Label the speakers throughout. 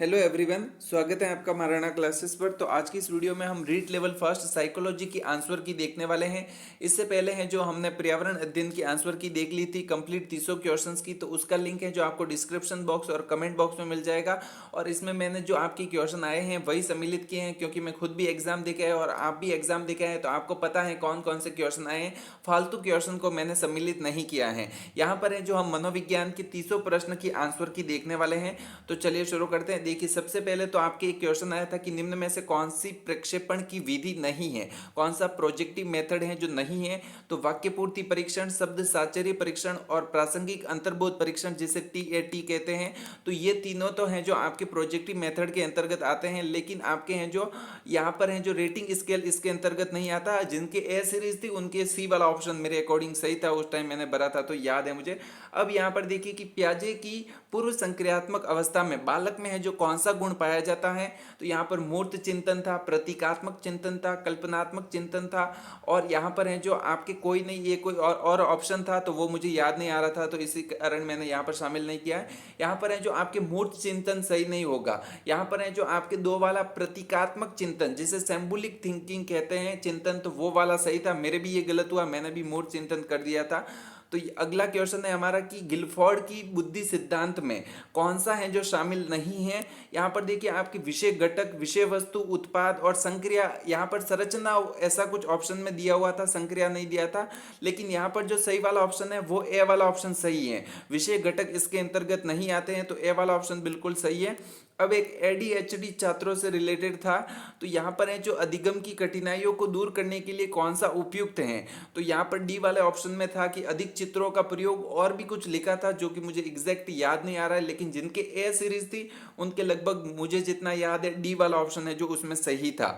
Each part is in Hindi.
Speaker 1: हेलो एवरीवन, स्वागत है आपका महाराणा क्लासेस पर। तो आज की इस वीडियो में हम रीट लेवल फर्स्ट साइकोलॉजी की आंसर की देखने वाले हैं। इससे पहले है जो हमने पर्यावरण अध्ययन की आंसर की देख ली थी कंप्लीट 300 क्वेश्चंस की, तो उसका लिंक है जो आपको डिस्क्रिप्शन बॉक्स और कमेंट बॉक्स में मिल जाएगा। और इसमें मैंने जो आपकी क्वेश्चन आए हैं वही सम्मिलित किए हैं, क्योंकि मैं खुद भी एग्जाम देके आया और आप भी एग्जाम देके आए, तो आपको पता है कौन कौन से क्वेश्चन आए हैं। फालतू क्वेश्चन को मैंने सम्मिलित नहीं किया है। यहाँ पर है जो हम मनोविज्ञान के 300 प्रश्न की आंसर की देखने वाले हैं। तो चलिए शुरू करते हैं। देखिए, सबसे पहले तो आपके एक क्वेश्चन आया था कि निम्न में से कौन सी प्रक्षेपण की विधि नहीं है, कौन सा प्रोजेक्टिव मेथड है जो नहीं है। तो वाक्य पूर्ति परीक्षण, शब्द साचर्य परीक्षण और प्रासंगिक अंतर्बोध परीक्षण, जिसे TAT कहते हैं। तो ये तीनों तो हैं जो आपके प्रोजेक्टिव मेथड के अंतर्गत आते हैं, लेकिन आपके हैं जो यहाँ पर हैं जो रेटिंग स्केल इसके अंतर्गत नहीं आता। जिनके ए सीरीज थी उनके सी वाला ऑप्शन मेरे अकॉर्डिंग सही था, उस टाइम मैंने भरा था तो याद है मुझे। अब यहाँ पर देखिए कि प्याजे की पूर्व संक्रियात्मक अवस्था में बालक में है जो कौन सा गुण पाया जाता है। तो यहाँ पर मूर्त चिंतन था, प्रतीकात्मक चिंतन था, कल्पनात्मक चिंतन था। और यहाँ पर है जो आपके कोई नहीं, ये कोई और ऑप्शन था तो वो मुझे याद नहीं आ रहा था, तो इसी कारण मैंने यहाँ पर शामिल नहीं किया है। यहाँ पर है जो आपके मूर्त चिंतन सही नहीं होगा। यहाँ पर है जो आपके दो वाला प्रतीकात्मक चिंतन, जिसे सिंबॉलिक थिंकिंग कहते हैं चिंतन, तो वो वाला सही था। मेरे भी ये गलत हुआ, मैंने भी मूर्त चिंतन कर दिया था। तो अगला क्वेश्चन है हमारा कि गिलफोर्ड की बुद्धि सिद्धांत में कौन सा है जो शामिल नहीं है। यहाँ पर देखिए आपकी विषय घटक, विषय वस्तु, उत्पाद और संक्रिया, यहाँ पर संरचना ऐसा कुछ ऑप्शन में दिया हुआ था, संक्रिया नहीं दिया था। लेकिन यहाँ पर जो सही वाला ऑप्शन है वो ए वाला ऑप्शन सही है। विषय घटक इसके अंतर्गत नहीं आते हैं, तो ए वाला ऑप्शन बिल्कुल सही है। अब एक ADHD छात्रों से रिलेटेड था, तो यहाँ पर है जो अधिगम की कठिनाइयों को दूर करने के लिए कौन सा उपयुक्त है। तो यहाँ पर डी वाले ऑप्शन में था कि अधिक चित्रों का प्रयोग, और भी कुछ लिखा था जो कि मुझे एग्जैक्ट याद नहीं आ रहा है, लेकिन जिनके ए सीरीज थी उनके लगभग मुझे जितना याद है डी वाला ऑप्शन है जो उसमें सही था।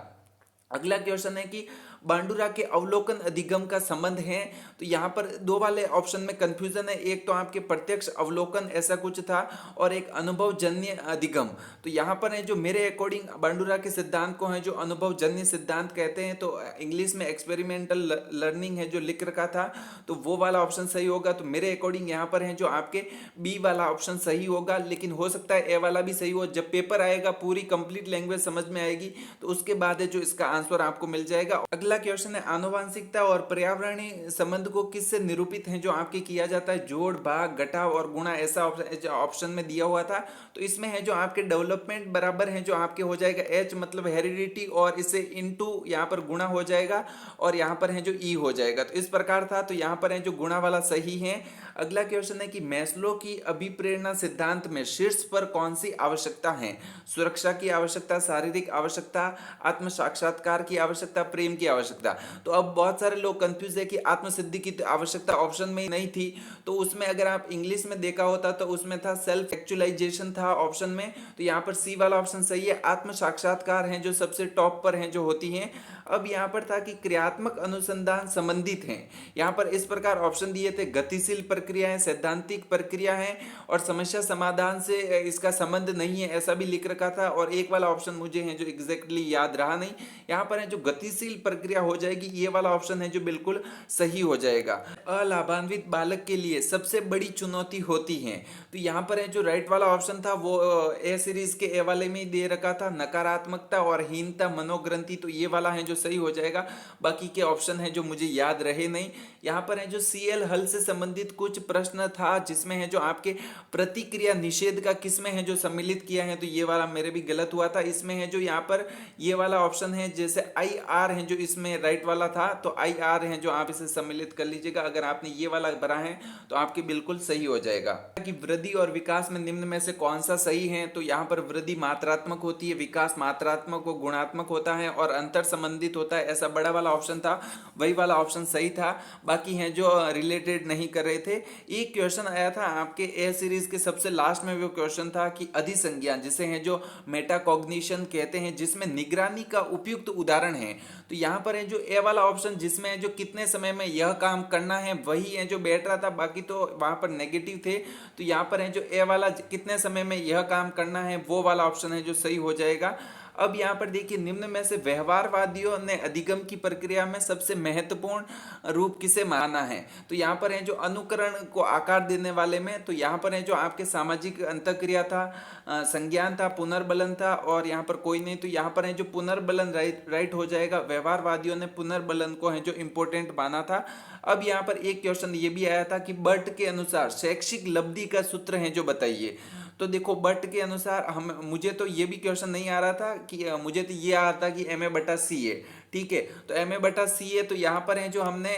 Speaker 1: अगला क्वेश्चन है कि बांडुरा के अवलोकन अधिगम का संबंध है। तो यहाँ पर दो वाले ऑप्शन में कंफ्यूजन है, एक तो आपके प्रत्यक्ष अवलोकन ऐसा कुछ था और एक अनुभवजन्य अधिगम। तो यहाँ पर है जो मेरे अकॉर्डिंग बांडुरा के सिद्धांत को है जो अनुभवजन्य सिद्धांत कहते हैं। तो इंग्लिश में एक्सपेरिमेंटल लर्निंग है जो लिख रखा था, तो वो वाला ऑप्शन सही होगा। तो मेरे अकॉर्डिंग यहाँ पर है जो आपके बी वाला ऑप्शन सही होगा, लेकिन हो सकता है ए वाला भी सही हो। जब पेपर आएगा पूरी कंप्लीट लैंग्वेज समझ में आएगी, तो उसके बाद है जो इसका आंसर आपको मिल जाएगा। अगला क्वेश्चन है आनुवांशिकता और पर्यावरणीय संबंध को किससे निरूपित है जो आपके किया जाता है। जोड़, भाग, घटाव और गुणा ऐसा ऑप्शन में दिया हुआ था। तो इसमें है जो आपके डेवलपमेंट बराबर है जो आपके हो जाएगा एच मतलब हेरिडिटी, और इसे इनटू यहाँ पर गुणा हो जाएगा और यहाँ पर है जो ई हो जाएगा। तो इस प्रकार था, तो यहाँ पर है जो गुणा वाला सही है। अगला क्वेश्चन है कि मैस्लो की अभिप्रेरणा सिद्धांत में शीर्ष पर कौन सी आवश्यकता है। सुरक्षा की आवश्यकता, शारीरिक आवश्यकता, आत्म साक्षात्कार की आवश्यकता, प्रेम की आवश्यकता। तो अब बहुत सारे लोग कंफ्यूज है कि आत्मसिद्धि की आवश्यकता ऑप्शन में नहीं थी, तो उसमें अगर आप इंग्लिश में देखा होता तो उसमें था सेल्फ एक्चुअलाइजेशन था ऑप्शन में। तो यहाँ पर सी वाला ऑप्शन सही है। आत्म साक्षात्कार है जो सबसे टॉप पर है जो होती हैं। अब यहाँ पर था कि क्रियात्मक अनुसंधान संबंधित हैं। यहाँ पर इस प्रकार ऑप्शन दिए थे, गतिशील प्रक्रिया है, सैद्धांतिक प्रक्रिया है और समस्या समाधान से इसका संबंध नहीं है, ऐसा भी लिख रखा था। और एक वाला ऑप्शन मुझे है जो एग्जैक्टली याद रहा नहीं। यहाँ पर है जो गतिशील प्रक्रिया हो जाएगी, ये वाला ऑप्शन है जो बिल्कुल सही हो जाएगा। अलाभान्वित बालक के लिए सबसे बड़ी चुनौती होती है। तो यहाँ पर है जो राइट वाला ऑप्शन था वो ए सीरीज के ए वाले में ही दे रखा था, नकारात्मकता और हीनता मनोग्रंथि। तो ये वाला है जो सही हो जाएगा। बाकी के ऑप्शन है जो मुझे याद रहे नहीं। यहाँ पर है जो CL हल से संबंधित कुछ प्रश्न था, जिसमें है जो आपके प्रतिक्रिया निषेध का किसमें है जो सम्मिलित किया है। तो ये वाला मेरे भी गलत हुआ था। इसमें है जो यहाँ पर ये वाला ऑप्शन है, जैसे IR है जो इसमें राइट वाला था, तो IR है जो आप इसे सम्मिलित कर लीजिएगा। अगर आपने ये वाला भरा है तो आपके बिल्कुल सही हो जाएगा। कि वृद्धि और विकास में निम्न में से कौन सा सही है। तो यहाँ पर वृद्धि मात्रात्मक होती है, विकास मात्रात्मक व गुणात्मक होता है और अंतर संबंधित होता है, ऐसा बड़ा वाला ऑप्शन था, वही वाला ऑप्शन सही था। बाकी हैं जो रिलेटेड नहीं कर रहे थे। एक क्वेश्चन आया था आपके ए सीरीज के सबसे लास्ट में, वो क्वेश्चन था कि अधिसंज्ञान, जिसे हैं जो मेटाकॉग्निशन कहते हैं, जिसमें निगरानी का उपयुक्त उदाहरण है। तो यहाँ पर है जो ए वाला ऑप्शन, जिसमें है जो कितने समय में यह काम करना है, वही है जो बैठ रहा था, बाकी तो वहां पर नेगेटिव थे। तो यहाँ पर है जो ए वाला कितने समय में यह काम करना है, वो वाला ऑप्शन है जो सही हो जाएगा। अब यहाँ पर देखिए, निम्न में से व्यवहारवादियों ने अधिगम की प्रक्रिया में सबसे महत्वपूर्ण रूप किसे माना है? तो यहाँ पर है जो अनुकरण को आकार देने वाले में, तो यहाँ पर है जो आपके सामाजिक अंतःक्रिया था, संज्ञान था, पुनर्बलन था, और यहाँ पर कोई नहीं, तो यहाँ पर है जो पुनर्बलन राइट हो जाएगा। व्यवहारवादियों ने पुनर्बलन को है जो इंपॉर्टेंट माना था। अब यहाँ पर एक क्वेश्चन ये भी आया था कि बर्ट के अनुसार शैक्षिक लब्धि का सूत्र है जो बताइए। तो देखो, बट के अनुसार हम मुझे तो ये भी क्वेश्चन नहीं आ रहा था कि मुझे तो ये आ रहा था कि एम ए बटा सी ए, ठीक है। तो एम ए बटा सी ए, तो यहाँ पर है जो हमने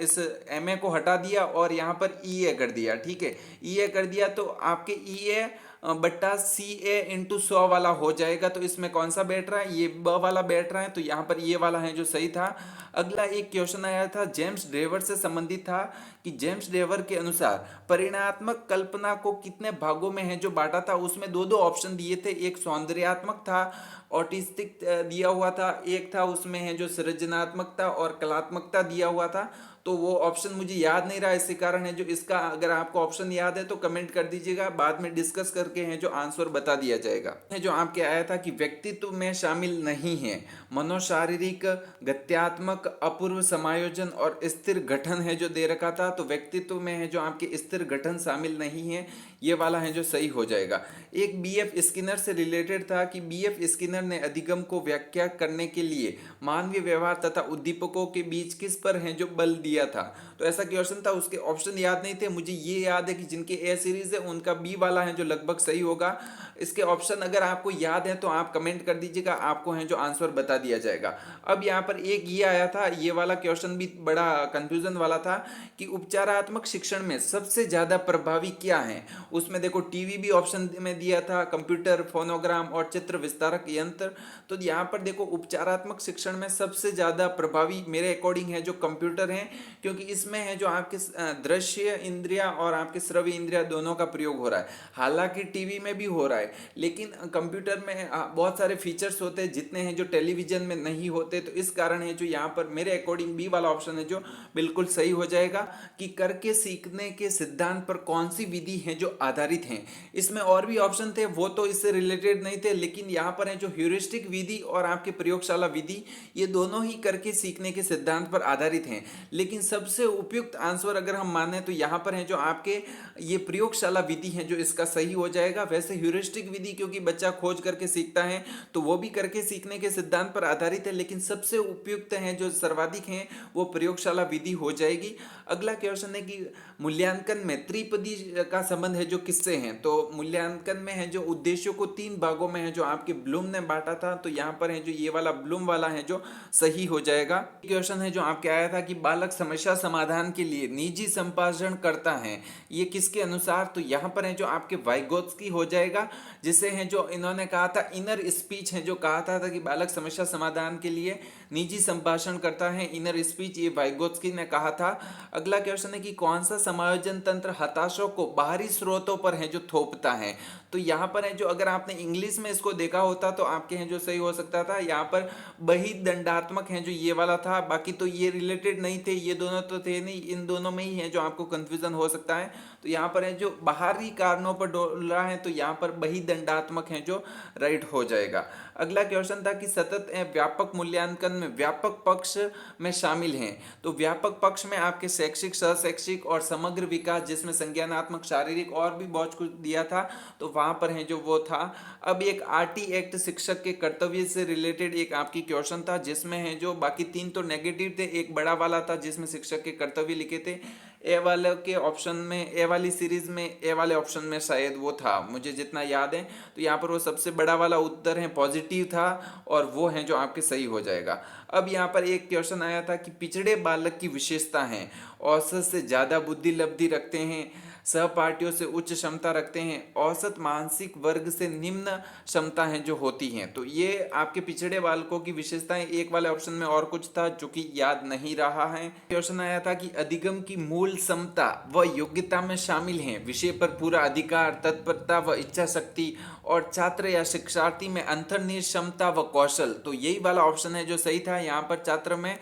Speaker 1: इस एम ए को हटा दिया और यहाँ पर ई ए कर दिया, ठीक है। ई ए कर दिया तो आपके ई ए बट्टा सी ए इंटू 100 वाला हो जाएगा। तो इसमें कौन सा बैठ रहा है? ये ब वाला बैठ रहा है, तो यहाँ पर ये वाला है जो सही था। अगला एक क्वेश्चन आया था जेम्स ड्रेवर से संबंधित था कि जेम्स ड्रेवर के अनुसार परिणात्मक कल्पना को कितने भागों में है जो बांटा था। उसमें दो दो ऑप्शन दिए थे, एक सौंदर्यात्मक था, ऑटिस्टिक दिया हुआ था, एक था उसमें है जो सृजनात्मकता और कलात्मकता दिया हुआ था। तो वो ऑप्शन मुझे याद नहीं रहा, इसी कारण है जो इसका, अगर आपको ऑप्शन याद है तो कमेंट कर दीजिएगा, बाद में डिस्कस करके है जो आंसर बता दिया जाएगा। है जो आपके आया था कि व्यक्तित्व में शामिल नहीं है मनोशारीरिक, गत्यात्मक, अपूर्व समायोजन और स्थिर गठन है जो दे रखा था। तो व्यक्तित्व में है जो आपके स्थिर गठन शामिल नहीं है, ये वाला है जो सही हो जाएगा। एक बी एफ स्किनर से रिलेटेड था कि बी एफ स्किनर ने अधिगम को व्याख्या करने के लिए मानवीय व्यवहार तथा उद्दीपकों के बीच किस पर है जो बल दिया था। तो ऐसा क्वेश्चन था, उसके ऑप्शन याद नहीं थे, मुझे ये याद है कि जिनके ए सीरीज है उनका बी वाला है जो लगभग सही होगा। इसके ऑप्शन अगर आपको याद है तो आप कमेंट कर दीजिएगा, आपको है जो आंसर बता दिया जाएगा। अब यहाँ पर एक ये आया था, ये वाला क्वेश्चन भी बड़ा कंफ्यूजन वाला था कि उपचारात्मक शिक्षण में सबसे ज्यादा प्रभावी क्या है। उसमें देखो टीवी भी ऑप्शन में दिया था, कंप्यूटर, फोनोग्राम और चित्र विस्तारक यंत्र। तो यहाँ पर देखो उपचारात्मक शिक्षण में सबसे ज्यादा प्रभावी मेरे अकॉर्डिंग है जो कंप्यूटर है, क्योंकि इसमें है जो आपके दृश्य इंद्रिया और आपके श्रव्य इंद्रिया दोनों का प्रयोग हो रहा है। हालांकि टीवी में भी हो रहा है, लेकिन कंप्यूटर में बहुत सारे फीचर्स होते हैं जितने हैं जो टेलीविजन में नहीं होते। तो इस कारण है जो यहाँ पर मेरे अकॉर्डिंग बी वाला ऑप्शन है जो बिल्कुल सही हो जाएगा कि करके सीखने के सिद्धांत पर कौन सी विधि है जो आधारित है। इसमें और भी ऑप्शन थे, वो तो इससे रिलेटेड नहीं थे, लेकिन यहाँ पर है जो ह्यूरिस्टिक विधि और आपके प्रयोगशाला विधि, ये दोनों ही करके सीखने के सिद्धांत पर आधारित हैं। लेकिन सबसे उपयुक्त आंसर अगर हम माने तो यहाँ पर है जो आपके ये प्रयोगशाला विधि है जो इसका सही हो जाएगा। वैसे ह्यूरिस्टिक विधि क्योंकि बच्चा खोज करके सीखता है तो वो भी करके सीखने के सिद्धांत पर आधारित है, लेकिन सबसे उपयुक्त है जो सर्वाधिक है वो प्रयोगशाला विधि हो जाएगी। अगला क्वेश्चन है कि मूल्यांकन में त्रिपदी का संबंध है जो किससे है। तो मूल्यांकन में है जो उद्देश्यों को 3 भागों में है जो आपके ब्लूम ने बांटा था। तो यहाँ पर है जो ये वाला ब्लूम वाला है जो सही हो जाएगा। क्वेश्चन है जो आपके आया था कि बालक समस्या समाधान के लिए निजी संभाषण करता है, ये किसके अनुसार। तो यहाँ पर है जो आपके वाइगोत्स्की हो जाएगा, जिसे है जो इन्होंने कहा था इनर स्पीच है जो कहा था कि बालक समस्या समाधान के लिए निजी संभाषण करता है, इनर स्पीच, ये वाइगोत्स्की ने कहा था। अगला क्वेश्चन है कि कौन सा समायोजन तंत्र हताशों को बाहरी स्रोतों पर है जो थोपता है। तो यहाँ पर है जो अगर आपने इंग्लिश में इसको देखा होता तो आपके हैं जो सही हो सकता था, यहाँ पर बहिर्दंडात्मक है जो ये वाला था, बाकी तो ये रिलेटेड नहीं थे, ये दोनों तो थे नहीं, इन दोनों में ही है जो आपको कंफ्यूजन हो सकता है। तो यहाँ पर है जो बाहरी कारणों पर डोल रहा है, तो यहाँ पर बहिर्दंडात्मक है जो राइट हो जाएगा। अगला क्वेश्चन था कि सतत व्यापक मूल्यांकन में व्यापक पक्ष में शामिल हैं। तो व्यापक पक्ष में आपके शैक्षिक, सहशैक्षिक और समग्र विकास, जिसमें संज्ञानात्मक, शारीरिक और भी बहुत कुछ दिया था, तो वहां पर है जो वो था। अब एक आरटी एक्ट शिक्षक के कर्तव्य से रिलेटेड एक आपकी क्वेश्चन था, जिसमें है जो बाकी 3 तो नेगेटिव थे, एक बड़ा वाला था जिसमें शिक्षक के कर्तव्य लिखे थे। ए वाले के ऑप्शन में, ए वाली सीरीज में, ए वाले ऑप्शन में शायद वो था, मुझे जितना याद है। तो यहाँ पर वो सबसे बड़ा वाला उत्तर है पॉजिटिव था, और वो है जो आपके सही हो जाएगा। अब यहाँ पर एक क्वेश्चन आया था कि पिछड़े बालक की विशेषता है, औसत से ज्यादा बुद्धि लब्धि रखते हैं, सहपाठियों से उच्च क्षमता रखते हैं, औसत मानसिक वर्ग से निम्न क्षमता है जो होती हैं। तो ये आपके पिछड़े बालकों की विशेषताएं, एक वाले ऑप्शन में और कुछ था जो कि याद नहीं रहा है। क्वेश्चन आया था कि अधिगम की मूल क्षमता व योग्यता में शामिल हैं विषय पर पूरा अधिकार, तत्परता व इच्छा शक्ति, और छात्र या शिक्षार्थी में अंतर्निहित क्षमता व कौशल। तो यही वाला ऑप्शन है जो सही था, यहाँ पर छात्र में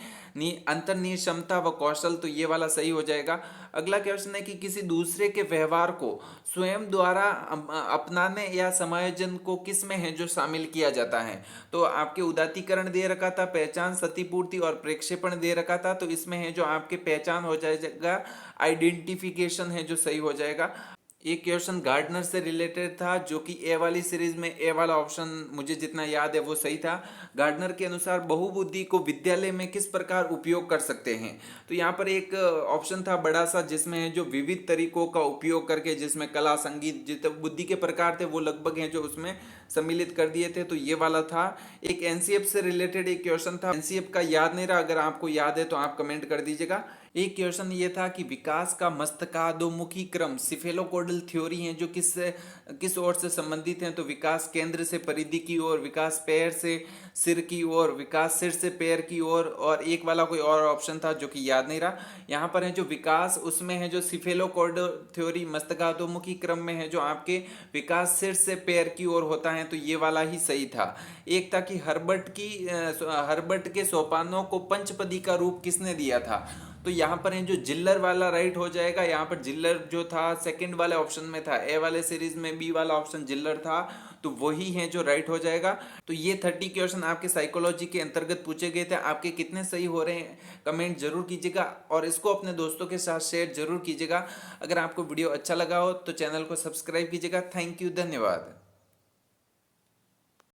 Speaker 1: अंतर्निहित क्षमता व कौशल, तो ये वाला सही हो जाएगा। अगला क्वेश्चन है कि किसी दूसरे के व्यवहार को स्वयं द्वारा अपनाने या समायोजन को किस में है जो शामिल किया जाता है। तो आपके उदात्तीकरण दे रखा था, पहचान, क्षतिपूर्ति और प्रेक्षेपण दे रखा था। तो इसमें है जो आपके पहचान हो जाएगा, आइडेंटिफिकेशन है जो सही हो जाएगा। एक क्वेश्चन गार्डनर से रिलेटेड था जो कि ए वाली सीरीज में ए वाला ऑप्शन मुझे जितना याद है वो सही था। गार्डनर के अनुसार बहुबुद्धि को विद्यालय में किस प्रकार उपयोग कर सकते हैं। तो यहाँ पर एक ऑप्शन था बड़ा सा जिसमें है जो विविध तरीकों का उपयोग करके, जिसमें कला, संगीत, जितने बुद्धि के प्रकार थे वो लगभग हैं जो उसमें सम्मिलित कर दिए थे। तो ये वाला था। एक एनसीएफ से रिलेटेड एक क्वेश्चन था, एनसीएफ का याद नहीं रहा, अगर आपको याद है तो आप कमेंट कर दीजिएगा। एक क्वेश्चन ये था कि विकास का मस्तकाधोमुखी क्रम सिफेलोकोडल थ्योरी है जो किस ओर से संबंधित है। तो विकास केंद्र से परिधि की ओर, विकास पैर से सिर की ओर, विकास सिर से पैर की ओर, और एक वाला कोई और ऑप्शन था जो कि याद नहीं रहा। यहाँ पर है जो विकास, उसमें है जो सिफेलोकोडल थ्योरी मस्तकाधोमुखी क्रम में है जो आपके विकास सिर से पैर की ओर होता है। तो ये वाला ही सही था। एक था कि हर्बर्ट के सोपानों को पंचपदी का रूप किसने दिया था। तो यहाँ पर है जो जिल्लर वाला राइट हो जाएगा। यहाँ पर जिल्लर जो था सेकंड वाले ऑप्शन में था, ए वाले सीरीज में बी वाला ऑप्शन जिल्लर था, तो वही है जो राइट हो जाएगा। तो ये 30 क्वेश्चन आपके साइकोलॉजी के अंतर्गत पूछे गए थे। आपके कितने सही हो रहे हैं कमेंट जरूर कीजिएगा और इसको अपने दोस्तों के साथ शेयर जरूर कीजिएगा। अगर आपको वीडियो अच्छा लगा हो तो चैनल को सब्सक्राइब कीजिएगा। थैंक यू, धन्यवाद।